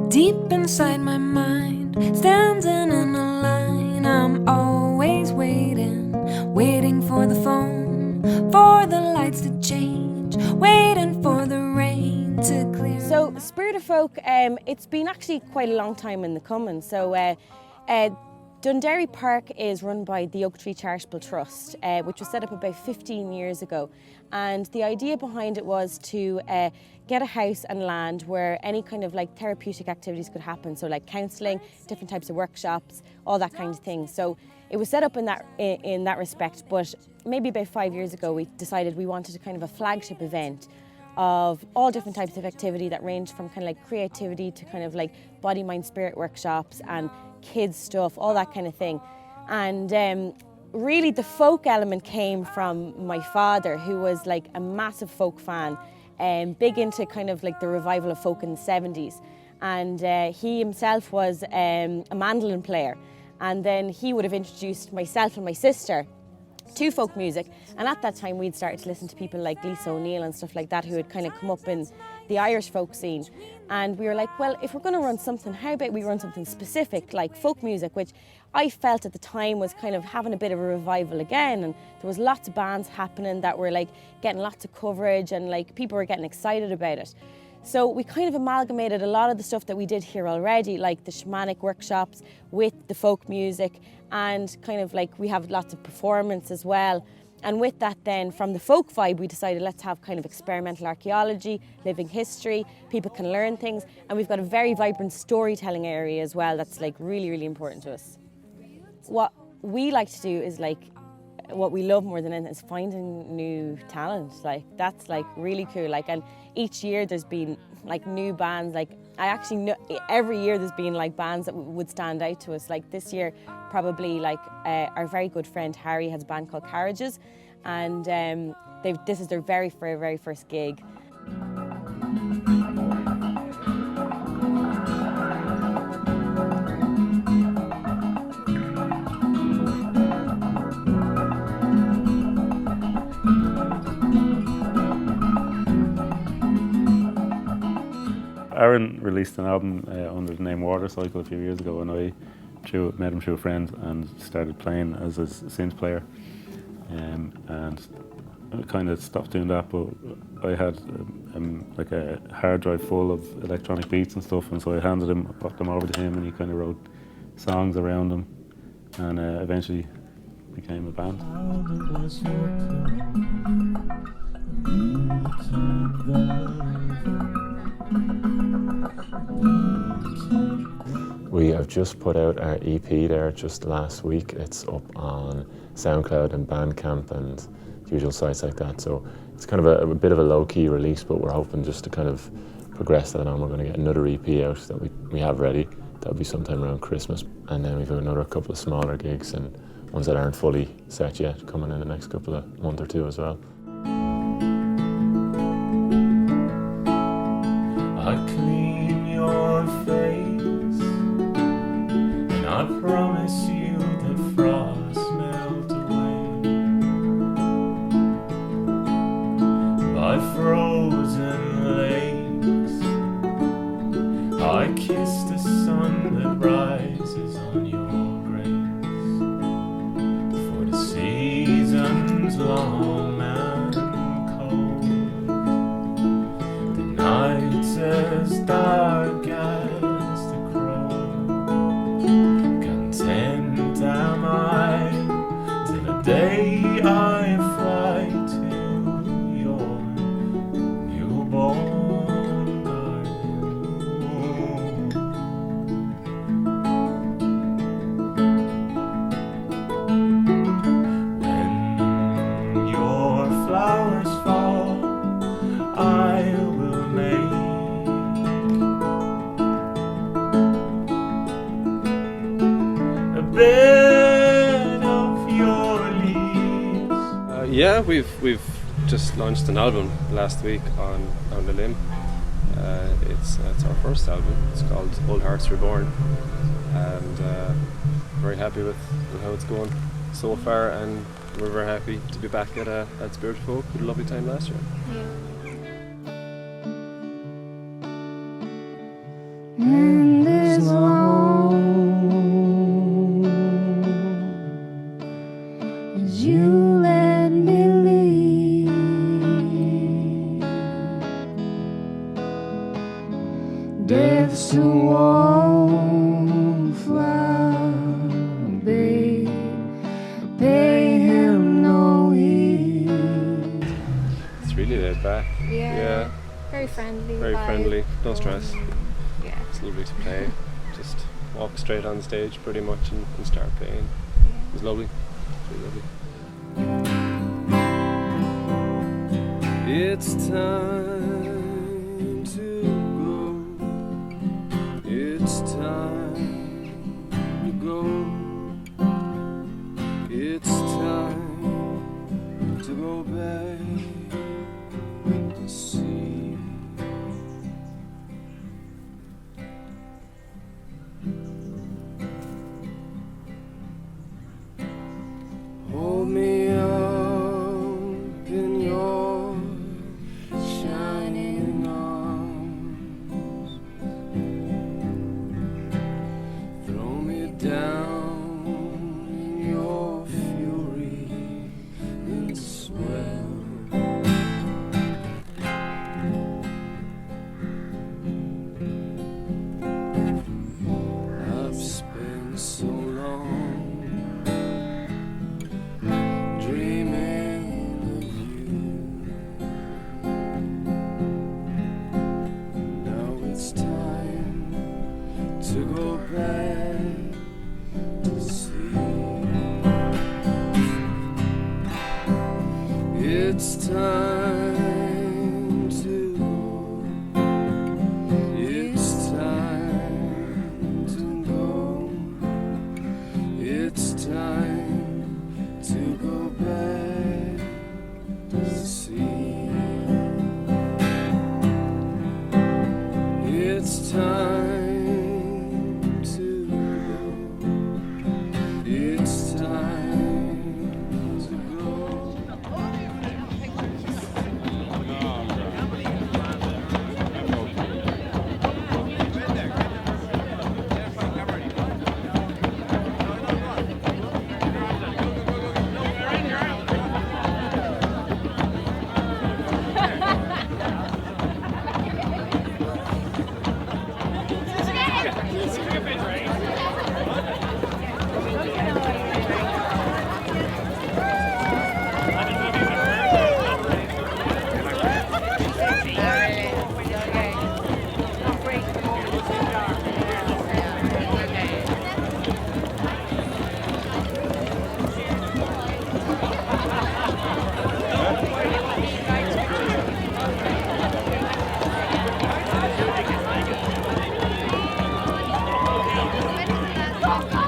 Deep inside my mind, standing in a line, I'm always waiting for the phone, for the lights to change, waiting for the rain to clear. So Spirit of Folk, it's been actually quite a long time in the coming. So Dundairy Park is run by the Oak Tree Charitable Trust, which was set up about 15 years ago. And the idea behind it was to get a house and land where any kind of like therapeutic activities could happen. So like counselling, different types of workshops, all that kind of thing. So it was set up in that respect, but maybe about 5 years ago we decided we wanted a kind of a flagship event of all different types of activity that range from kind of like creativity to kind of like body, mind, spirit workshops and kids stuff, all that kind of thing. And really the folk element came from my father, who was like a massive folk fan, big into kind of like the revival of folk in the 70s. And he himself was a mandolin player. And then he would have introduced myself and my sister to folk music, and at that time we'd started to listen to people like Lisa O'Neill and stuff like that, who had kind of come up in the Irish folk scene. And we were like, well, if we're going to run something, how about we run something specific like folk music, which I felt at the time was kind of having a bit of a revival again, and there was lots of bands happening that were like getting lots of coverage and like people were getting excited about it. So we kind of amalgamated a lot of the stuff that we did here already, like the shamanic workshops with the folk music, and kind of like we have lots of performance as well. And with that then, from the folk vibe, we decided let's have kind of experimental archaeology, living history, people can learn things, and we've got a very vibrant storytelling area as well that's like really, really important to us. What we like to do is like, what we love more than anything is finding new talent. Like that's like really cool. Like, and each year there's been like new bands. Like I actually know every year there's been like bands that would stand out to us. Like this year, probably like our very good friend Harry has a band called Carriages, and this is their very first gig. Aaron released an album under the name Watercycle a few years ago, and I met him through a friend and started playing as a synth player. And I kind of stopped doing that, but I had like a hard drive full of electronic beats and stuff, and so I popped them over to him, and he kind of wrote songs around them, and eventually became a band. We have just put out our EP there just last week. It's up on SoundCloud and Bandcamp and usual sites like that. So it's kind of a bit of a low-key release, but we're hoping just to kind of progress that on. We're going to get another EP out that we have ready. That'll be sometime around Christmas. And then we've another couple of smaller gigs and ones that aren't fully set yet coming in the next couple of month or two as well. I clean your face, and I promise you that frost melt away by frozen lakes. I kiss the sun that rises on your grace, for the season's long and cold, the nights as dark as the crow. Content am I till the day I fly to your newborn garden. When your flowers fall, I will make a bed of your leaves. Yeah, we've just launched an album last week on the Limb. It's our first album. It's called Old Hearts Reborn, and very happy with how it's going so far, and we're very happy to be back at Spirit Folk. We had a lovely time last year. In this long as you let me leave, death's a wallflower, babe, pay him no heed. It's really laid back. Yeah. Very friendly. Very vibe. friendly. No stress. Yeah. It's lovely to play. Just walk straight on stage pretty much and start playing. It was lovely. It was really lovely. It's time to go. It's time to go. It's time to go back to see. Hold me up in your shining arms. Throw me down in your fury and swell. I've spent so long dreaming of you. Now it's time to go back to see. It's time to go. It's time to go. It's time to go back to see. It's time to go. It's time to go. Go, go!